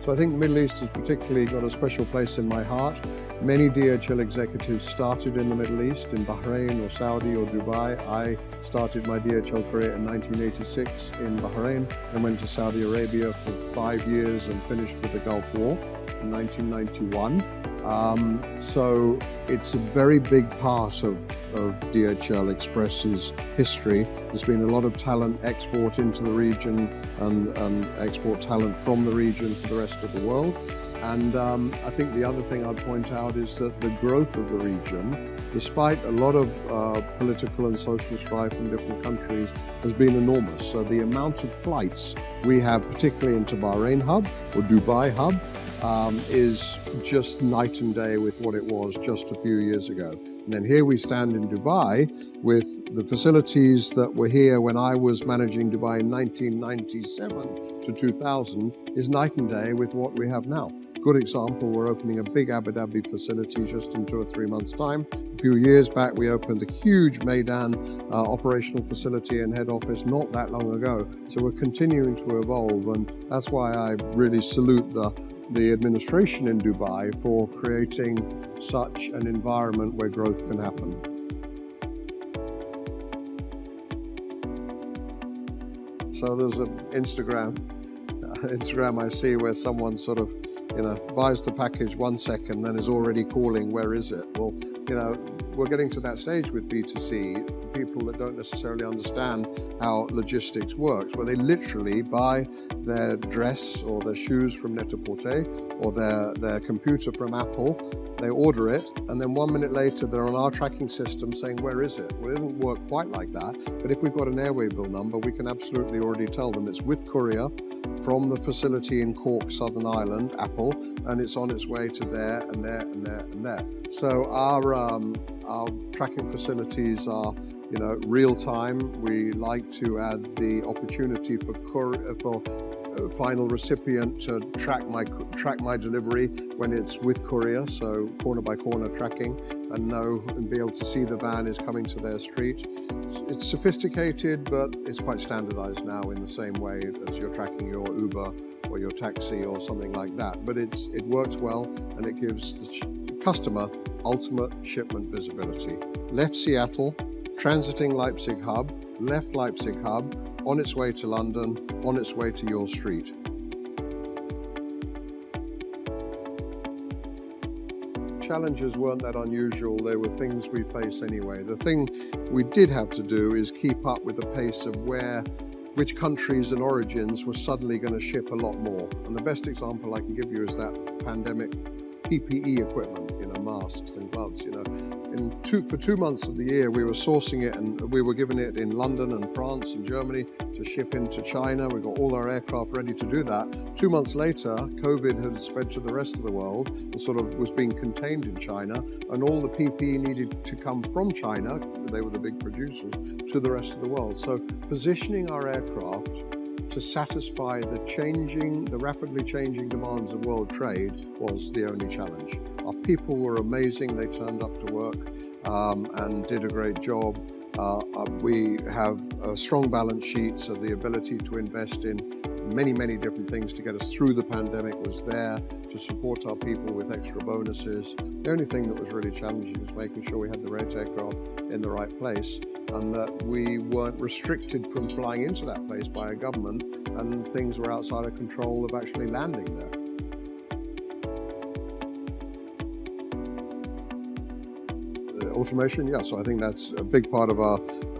So I think the Middle East has particularly got a special place in my heart. Many DHL executives started in the Middle East, in Bahrain or Saudi or Dubai. I started my DHL career in 1986 in Bahrain and went to Saudi Arabia for 5 years and finished with the Gulf War in 1991. So it's a very big part of DHL Express's history. There's been a lot of talent export into the region and export talent from the region to the rest of the world. And I think the other thing I'd point out is that the growth of the region, despite a lot of political and social strife in different countries, has been enormous. So the amount of flights we have, particularly into Bahrain hub or Dubai hub, is just night and day with what it was just a few years ago. And then here we stand in Dubai with the facilities that were here when I was managing Dubai in 1997 to 2000 is night and day with what we have now. Good example, we're opening a big Abu Dhabi facility just in 2 or 3 months' time. A few years back, we opened a huge Meydan operational facility and head office not that long ago. So we're continuing to evolve, and that's why I really salute the administration in Dubai for creating such an environment where growth can happen. So there's an Instagram I see where someone sort of, buys the package 1 second, then is already calling, where is it? Well, we're getting to that stage with B2C, people that don't necessarily understand how logistics works, where they literally buy their dress or their shoes from Net-a-Porter or their computer from Apple, they order it, and then 1 minute later they're on our tracking system saying, where is it? Well, it doesn't work quite like that, but if we've got an airway bill number, we can absolutely already tell them it's with courier from the facility in Cork, Southern Ireland, Apple, and it's on its way to there and there and there and there. So our tracking facilities are, real time. We like to add the opportunity for final recipient to track my delivery when it's with courier, so corner by corner tracking, and be able to see the van is coming to their street. It's sophisticated, but it's quite standardized now in the same way as you're tracking your Uber or your taxi or something like that. But it works well, and it gives the customer ultimate shipment visibility. Left Seattle, transiting Leipzig hub, left Leipzig hub, on its way to London, on its way to your street. Challenges weren't that unusual. They were things we face anyway. The thing we did have to do is keep up with the pace of which countries and origins were suddenly going to ship a lot more. And the best example I can give you is that pandemic PPE equipment, masks and gloves. For 2 months of the year, we were sourcing it, and we were giving it in London and France and Germany to ship into China. We got all our aircraft ready to do that. 2 months later, COVID had spread to the rest of the world and sort of was being contained in China, and all the PPE needed to come from China, they were the big producers, to the rest of the world. So positioning our aircraft to satisfy the rapidly changing demands of world trade was the only challenge. Our people were amazing. They turned up to work and did a great job. We have a strong balance sheet, so the ability to invest in many, many different things to get us through the pandemic was there to support our people with extra bonuses. The only thing that was really challenging was making sure we had the right aircraft in the right place, and that we weren't restricted from flying into that place by a government, and things were outside of control of actually landing there. Automation, yeah, so I think that's a big part of our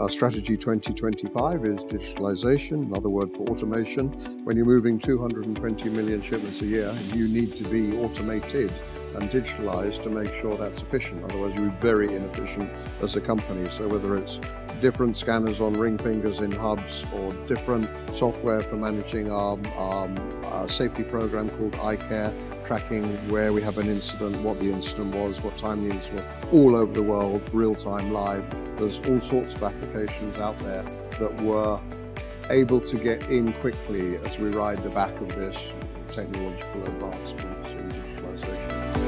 strategy 2025 is digitalization, another word for automation. When you're moving 220 million shipments a year, you need to be automated and digitalized to make sure that's efficient. Otherwise, you'll be very inefficient as a company. So whether it's different scanners on ring fingers in hubs or different software for managing our safety program called iCare, tracking where we have an incident, what the incident was, what time the incident was, all over the world, real-time, live. There's all sorts of applications out there that were able to get in quickly as we ride the back of this technological advancements in digitalization.